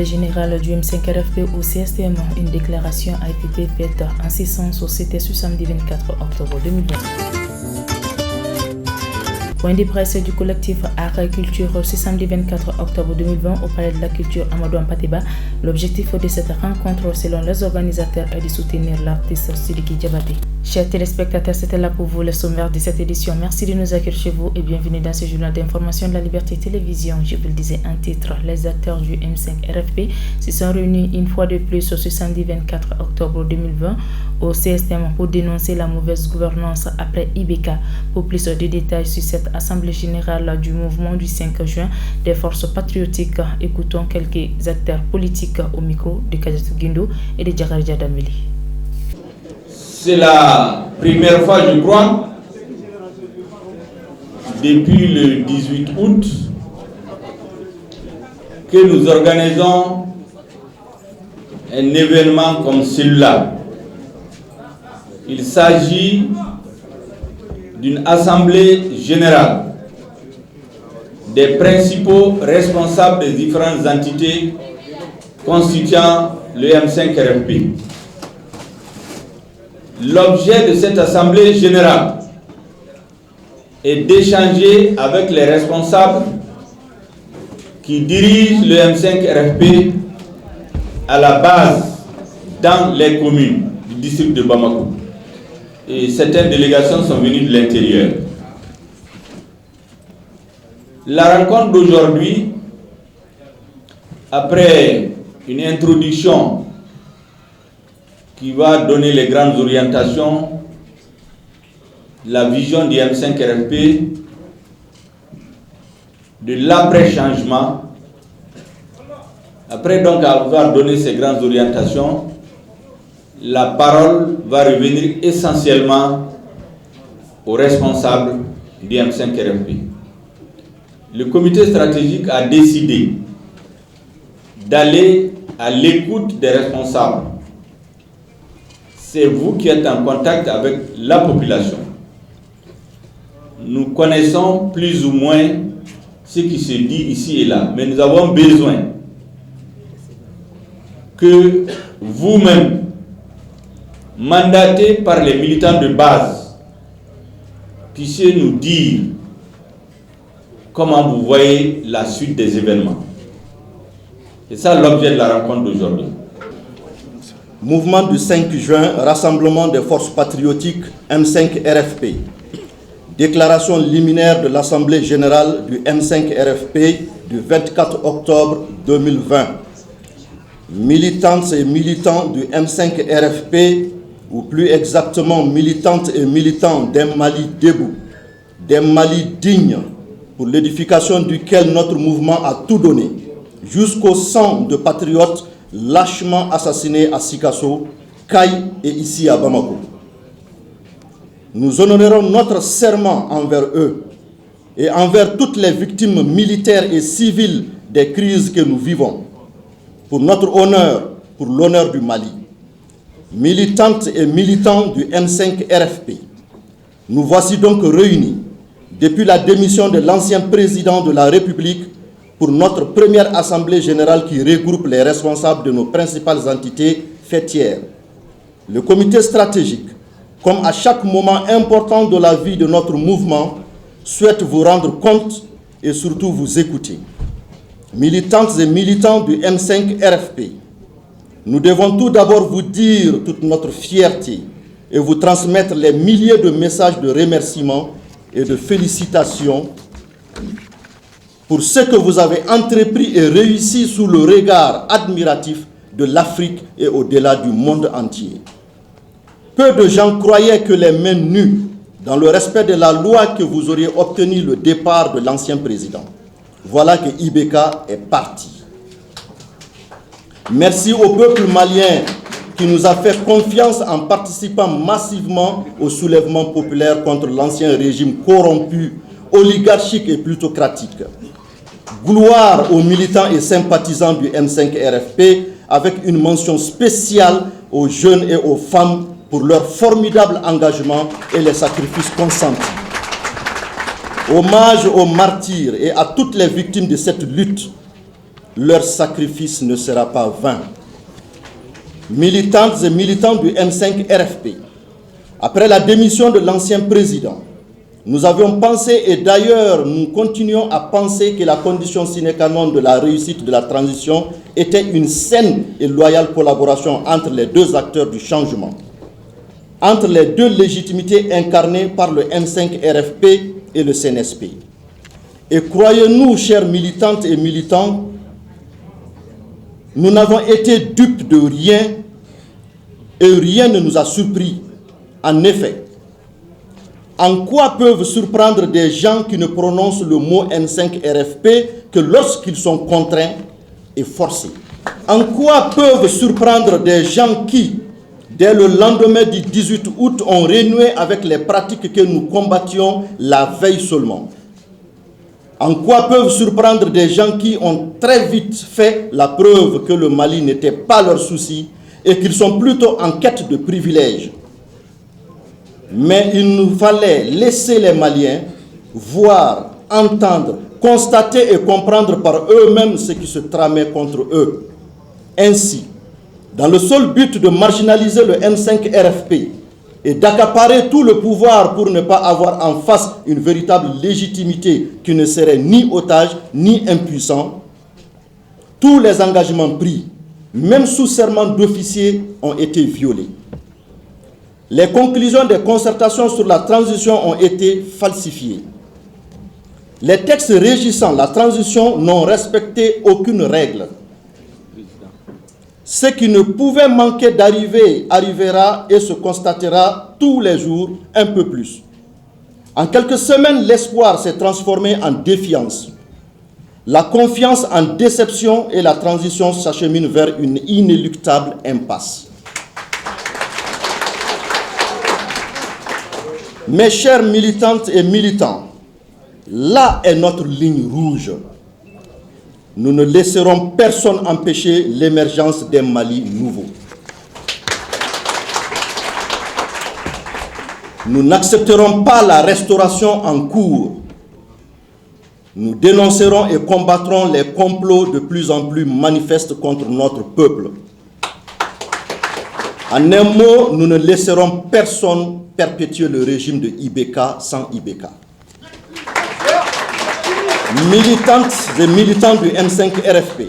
l'Assemblée générale du M5RFP au CSTM, une déclaration a été faite en ce sens au CT ce samedi 24 octobre 2020. Point de presse du collectif Art et Culture ce samedi 24 octobre 2020 au Palais de la Culture Amadou Hampâté-Bâ. L'objectif de cette rencontre, selon les organisateurs, est de soutenir l'artiste Sidiki Diabaté. Chers téléspectateurs, c'était là pour vous le sommaire de cette édition. Merci de nous accueillir chez vous et bienvenue dans ce journal d'information de la Liberté Télévision. Je vous le disais en titre, les acteurs du M5RFP se sont réunis une fois de plus ce samedi 24 octobre 2020 au CSTM pour dénoncer la mauvaise gouvernance après IBK. Pour plus de détails sur cette Assemblée générale du mouvement du 5 juin des forces patriotiques, écoutons quelques acteurs politiques au micro de Kajat Guindo et de Djakarja Dameli. C'est la première fois, je crois, depuis le 18 août, que nous organisons un événement comme celui-là. Il s'agit d'une assemblée générale des principaux responsables des différentes entités constituant le M5RFP. L'objet de cette assemblée générale est d'échanger avec les responsables qui dirigent le M5RFP à la base dans les communes du district de Bamako. Et certaines délégations sont venues de l'intérieur. La rencontre d'aujourd'hui, après une introduction qui va donner les grandes orientations, la vision du M5RFP, de l'après-changement. Après donc avoir donné ces grandes orientations, la parole va revenir essentiellement aux responsables du M5RFP. Le comité stratégique a décidé d'aller à l'écoute des responsables. C'est vous qui êtes en contact avec la population. Nous connaissons plus ou moins ce qui se dit ici et là, mais nous avons besoin que vous-même, mandatés par les militants de base, puissiez nous dire comment vous voyez la suite des événements. C'est ça l'objet de la rencontre d'aujourd'hui. Mouvement du 5 juin, rassemblement des forces patriotiques M5RFP. Déclaration liminaire de l'Assemblée générale du M5RFP du 24 octobre 2020. Militantes et militants du M5RFP, ou plus exactement militantes et militants d'un Mali debout, d'un Mali digne, pour l'édification duquel notre mouvement a tout donné, jusqu'au sang de patriotes lâchement assassinés à Sikasso, Kaï et ici à Bamako. Nous honorerons notre serment envers eux et envers toutes les victimes militaires et civiles des crises que nous vivons, pour notre honneur, pour l'honneur du Mali. Militantes et militants du M5RFP, nous voici donc réunis depuis la démission de l'ancien président de la République pour notre première assemblée générale qui regroupe les responsables de nos principales entités fêtières. Le comité stratégique, comme à chaque moment important de la vie de notre mouvement, souhaite vous rendre compte et surtout vous écouter. Militantes et militants du M5RFP, nous devons tout d'abord vous dire toute notre fierté et vous transmettre les milliers de messages de remerciements et de félicitations pour ce que vous avez entrepris et réussi sous le regard admiratif de l'Afrique et au-delà du monde entier. Peu de gens croyaient que les mains nues, dans le respect de la loi, que vous auriez obtenu le départ de l'ancien président. Voilà que IBK est parti. Merci au peuple malien qui nous a fait confiance en participant massivement au soulèvement populaire contre l'ancien régime corrompu, oligarchique et plutocratique. Gloire aux militants et sympathisants du M5RFP, avec une mention spéciale aux jeunes et aux femmes pour leur formidable engagement et les sacrifices consentis. Hommage aux martyrs et à toutes les victimes de cette lutte. leur sacrifice ne sera pas vain. Militantes et militants du M5 RFP, après la démission de l'ancien président, nous avions pensé, et d'ailleurs nous continuons à penser, que la condition sine qua non de la réussite de la transition était une saine et loyale collaboration entre les deux acteurs du changement, entre les deux légitimités incarnées par le M5 RFP et le CNSP. Et croyez-nous, chers militantes et militants, nous n'avons été dupes de rien et rien ne nous a surpris. En effet, en quoi peuvent surprendre des gens qui ne prononcent le mot M5 RFP que lorsqu'ils sont contraints et forcés? En quoi peuvent surprendre des gens qui, dès le lendemain du 18 août, ont renoué avec les pratiques que nous combattions la veille seulement? En quoi peuvent surprendre des gens qui ont très vite fait la preuve que le Mali n'était pas leur souci et qu'ils sont plutôt en quête de privilèges? Mais il nous fallait laisser les Maliens voir, entendre, constater et comprendre par eux-mêmes ce qui se tramait contre eux. Ainsi, dans le seul but de marginaliser le M5 RFP et d'accaparer tout le pouvoir pour ne pas avoir en face une véritable légitimité qui ne serait ni otage ni impuissant, tous les engagements pris, même sous serment d'officier, ont été violés. Les conclusions des concertations sur la transition ont été falsifiées. Les textes régissant la transition n'ont respecté aucune règle. Ce qui ne pouvait manquer d'arriver arrivera et se constatera tous les jours un peu plus. En quelques semaines, l'espoir s'est transformé en défiance. La confiance en déception et la transition s'achemine vers une inéluctable impasse. Mes chères militantes et militants, là est notre ligne rouge. Nous ne laisserons personne empêcher l'émergence d'un Mali nouveau. Nous n'accepterons pas la restauration en cours. Nous dénoncerons et combattrons les complots de plus en plus manifestes contre notre peuple. En un mot, nous ne laisserons personne perpétuer le régime de IBK sans IBK. Militantes et militants du M5 RFP,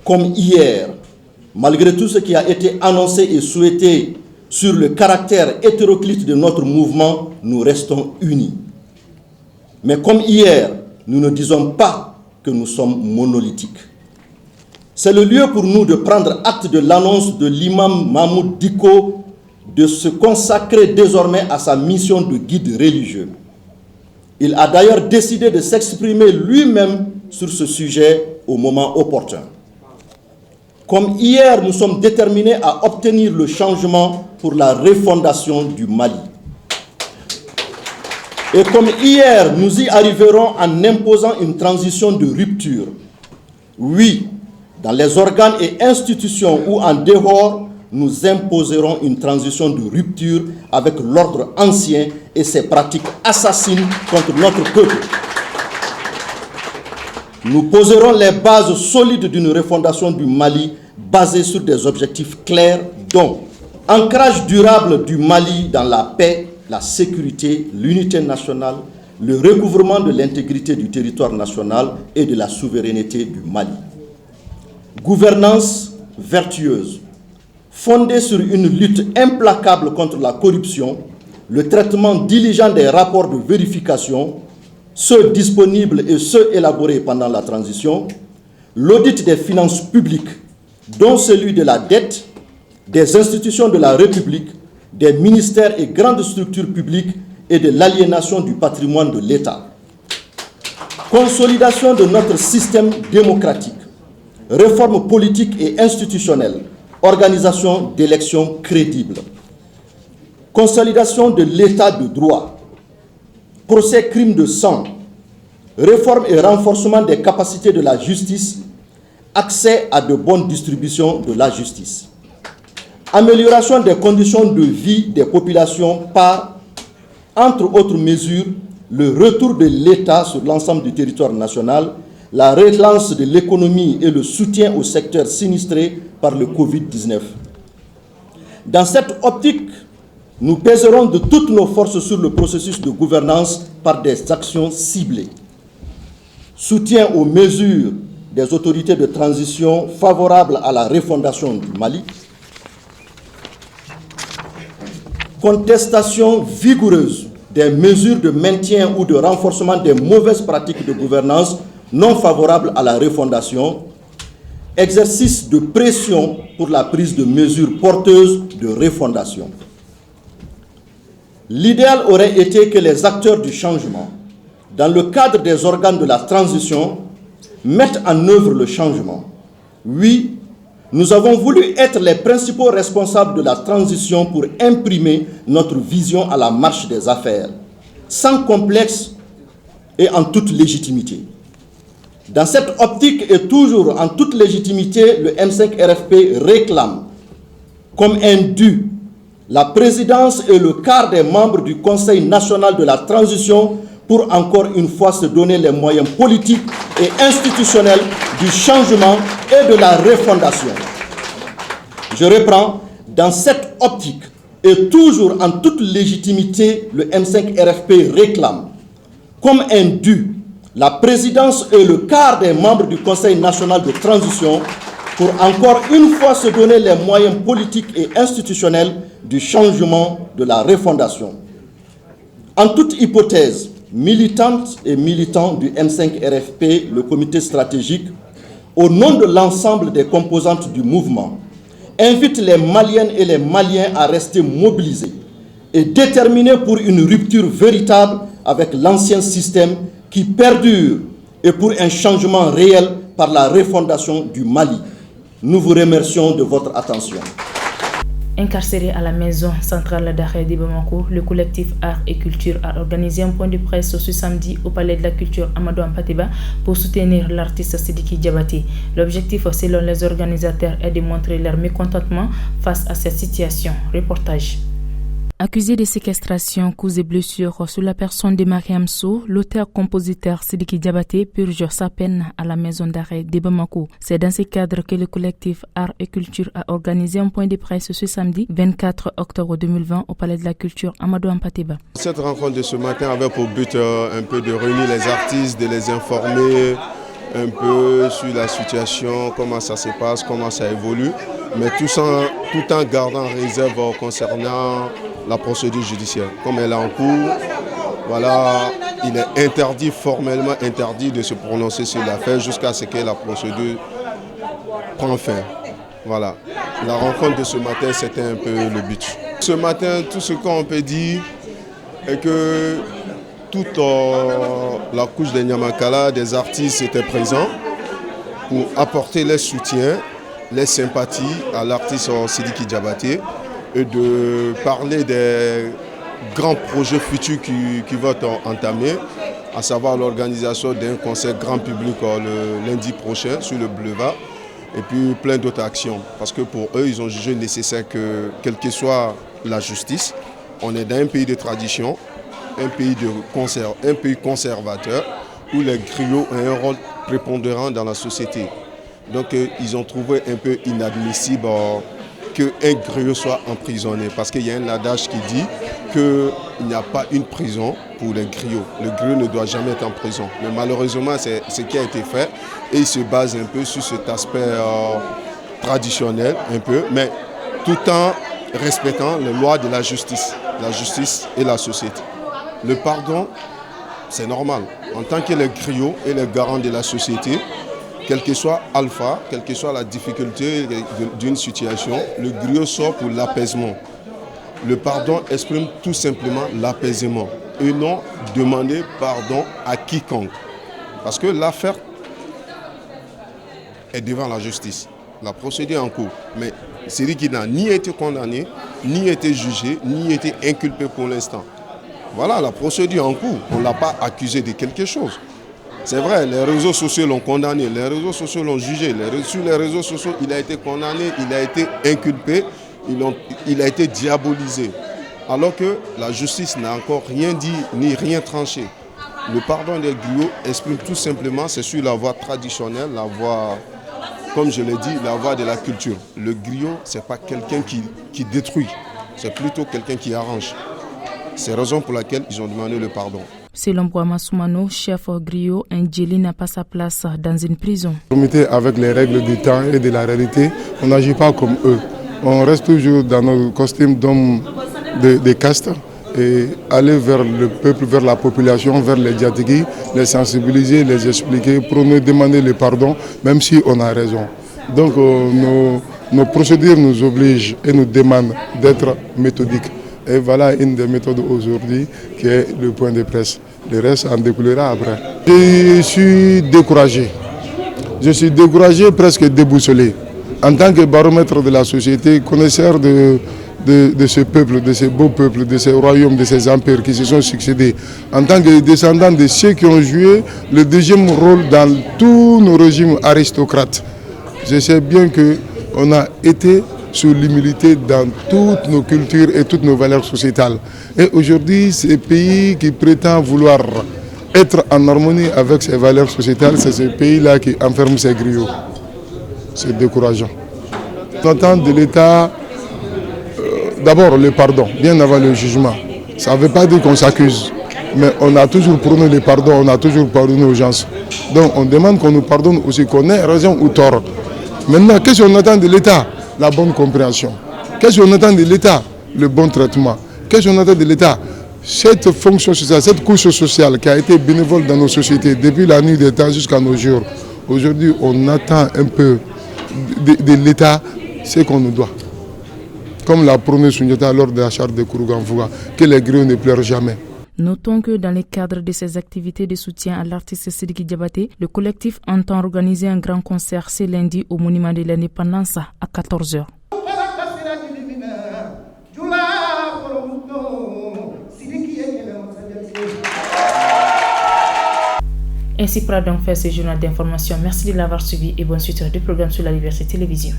comme hier, malgré tout ce qui a été annoncé et souhaité sur le caractère hétéroclite de notre mouvement, nous restons unis. Mais comme hier, nous ne disons pas que nous sommes monolithiques. C'est le lieu pour nous de prendre acte de l'annonce de l'imam Mahmoud Dicko de se consacrer désormais à sa mission de guide religieux. Il a d'ailleurs décidé de s'exprimer lui-même sur ce sujet au moment opportun. Comme hier, nous sommes déterminés à obtenir le changement pour la refondation du Mali. Et comme hier, nous y arriverons en imposant une transition de rupture. Oui, dans les organes et institutions ou en dehors, nous imposerons une transition de rupture avec l'ordre ancien et ses pratiques assassines contre notre peuple. Nous poserons les bases solides d'une refondation du Mali basée sur des objectifs clairs dont ancrage durable du Mali dans la paix, la sécurité, l'unité nationale, le recouvrement de l'intégrité du territoire national et de la souveraineté du Mali. Gouvernance vertueuse, fondée sur une lutte implacable contre la corruption, le traitement diligent des rapports de vérification, ceux disponibles et ceux élaborés pendant la transition, l'audit des finances publiques, dont celui de la dette, des institutions de la République, des ministères et grandes structures publiques et de l'aliénation du patrimoine de l'État. Consolidation de notre système démocratique, réforme politique et institutionnelle, organisation d'élections crédibles, consolidation de l'état de droit, procès crimes de sang, réforme et renforcement des capacités de la justice, accès à de bonnes distributions de la justice, amélioration des conditions de vie des populations par, entre autres mesures, le retour de l'État sur l'ensemble du territoire national, la relance de l'économie et le soutien au secteur sinistré par le Covid-19. Dans cette optique, nous pèserons de toutes nos forces sur le processus de gouvernance par des actions ciblées. Soutien aux mesures des autorités de transition favorables à la refondation du Mali. Contestation vigoureuse des mesures de maintien ou de renforcement des mauvaises pratiques de gouvernance non favorables à la refondation. Exercice de pression pour la prise de mesures porteuses de refondation. L'idéal aurait été que les acteurs du changement, dans le cadre des organes de la transition, mettent en œuvre le changement. Oui, nous avons voulu être les principaux responsables de la transition pour imprimer notre vision à la marche des affaires, sans complexe et en toute légitimité. Dans cette optique et toujours en toute légitimité, le M5 RFP réclame comme un dû la présidence et le quart des membres du Conseil national de la transition pour encore une fois se donner les moyens politiques et institutionnels du changement et de la refondation. Je reprends, dans cette optique et toujours en toute légitimité, le M5 RFP réclame comme un dû la présidence et le quart des membres du Conseil national de transition pour encore une fois se donner les moyens politiques et institutionnels du changement de la refondation. En toute hypothèse, militantes et militants du M5 RFP, le comité stratégique, au nom de l'ensemble des composantes du mouvement, invitent les Maliennes et les Maliens à rester mobilisés et déterminés pour une rupture véritable avec l'ancien système qui perdure et pour un changement réel par la refondation du Mali. Nous vous remercions de votre attention. Incarcéré à la maison centrale d'arrêt de Bamako, le collectif Art et Culture a organisé un point de presse ce samedi au Palais de la Culture Amadou Hampâté-Bâ pour soutenir l'artiste Sidiki Diabaté. L'objectif, selon les organisateurs, est de montrer leur mécontentement face à cette situation. Reportage. Accusé de séquestration, coups et blessures sous la personne de Mariam Sow, l'auteur-compositeur Sidiki Diabaté purge sa peine à la maison d'arrêt de Bamako. C'est dans ce cadre que le collectif Art et Culture a organisé un point de presse ce samedi 24 octobre 2020 au Palais de la Culture Amadou Hampâté-Bâ. Cette rencontre de ce matin avait pour but un peu de réunir les artistes, de les informer un peu sur la situation, comment ça se passe, comment ça évolue, mais tout en gardant réserve concernant la procédure judiciaire. Comme elle est en cours, voilà, il est interdit, formellement interdit de se prononcer sur l'affaire jusqu'à ce que la procédure prenne fin. Voilà. La rencontre de ce matin, c'était un peu le but. Ce matin, tout ce qu'on peut dire est que toute la couche des Nyamakala, des artistes étaient présents pour apporter les soutiens, les sympathies à l'artiste Sidiki Diabaté et de parler des grands projets futurs qui vont être entamés, à savoir l'organisation d'un concert grand public le lundi prochain sur le boulevard et puis plein d'autres actions. Parce que pour eux, ils ont jugé nécessaire que, quelle que soit la justice, on est dans un pays de tradition, un pays conservateur où les griots ont un rôle prépondérant dans la société. Donc ils ont trouvé un peu inadmissible qu'un griot soit emprisonné parce qu'il y a un adage qui dit qu'il n'y a pas une prison pour les griots. Le griot ne doit jamais être en prison. Mais malheureusement, c'est ce qui a été fait et il se base un peu sur cet aspect traditionnel, un peu, mais tout en respectant les lois de la justice et la société. Le pardon, c'est normal. En tant que les griots et les garants de la société, quel que soit alpha, quelle que soit la difficulté d'une situation, le griot sort pour l'apaisement. Le pardon exprime tout simplement l'apaisement et non demander pardon à quiconque. Parce que l'affaire est devant la justice. La procédure est en cours. Mais celui qui n'a ni été condamné, ni été jugé, ni été inculpé pour l'instant. Voilà, la procédure en cours. On ne l'a pas accusé de quelque chose. C'est vrai, les réseaux sociaux l'ont condamné, les réseaux sociaux l'ont jugé. Sur les réseaux sociaux, il a été condamné, il a été inculpé, il a été diabolisé. Alors que la justice n'a encore rien dit ni rien tranché. Le pardon des griots exprime tout simplement, c'est sur la voie traditionnelle, la voie, comme je l'ai dit, la voie de la culture. Le griot, ce n'est pas quelqu'un qui détruit, c'est plutôt quelqu'un qui arrange. C'est la raison pour laquelle ils ont demandé le pardon. Selon Boama Soumano, chef griot, un djeli n'a pas sa place dans une prison. Avec les règles du temps et de la réalité, on n'agit pas comme eux. On reste toujours dans nos costumes d'hommes de caste et aller vers le peuple, vers la population, vers les Diatigui, les sensibiliser, les expliquer pour nous demander le pardon, même si on a raison. Donc nos procédures nous obligent et nous demandent d'être méthodiques. Et voilà une des méthodes aujourd'hui qui est le point de presse. Le reste en découlera après. Je suis découragé. Je suis découragé, presque déboussolé. En tant que baromètre de la société, connaisseur de ce peuple, de ces beaux peuples, de ces royaumes, de ces empires qui se sont succédés, en tant que descendant de ceux qui ont joué le deuxième rôle dans tous nos régimes aristocrates, je sais bien qu'on a été sur l'humilité dans toutes nos cultures et toutes nos valeurs sociétales. Et aujourd'hui, ces pays qui prétendent vouloir être en harmonie avec ces valeurs sociétales, c'est ce pays-là qui enferme ces griots. C'est décourageant. On attend de l'État d'abord le pardon, bien avant le jugement. Ça ne veut pas dire qu'on s'accuse, mais on a toujours prôné le pardon, on a toujours pardonné aux gens. Donc on demande qu'on nous pardonne aussi, qu'on ait raison ou tort. Maintenant, qu'est-ce qu'on attend de l'État? La bonne compréhension. Qu'est-ce qu'on attend de l'État? Le bon traitement. Qu'est-ce qu'on attend de l'État? Cette fonction sociale, cette couche sociale qui a été bénévole dans nos sociétés depuis la nuit des temps jusqu'à nos jours. Aujourd'hui, on attend un peu de l'État ce qu'on nous doit. Comme l'a promis Sundiata lors de la charte de Kourouganfouga, que les griots ne pleurent jamais. Notons que dans le cadre de ces activités de soutien à l'artiste Sidiki Diabaté, le collectif entend organiser un grand concert ce lundi au Monument de l'Indépendance à 14h. Ainsi pourra donc faire ce journal d'information. Merci de l'avoir suivi et bonne suite du programme sur la Liberté Télévision.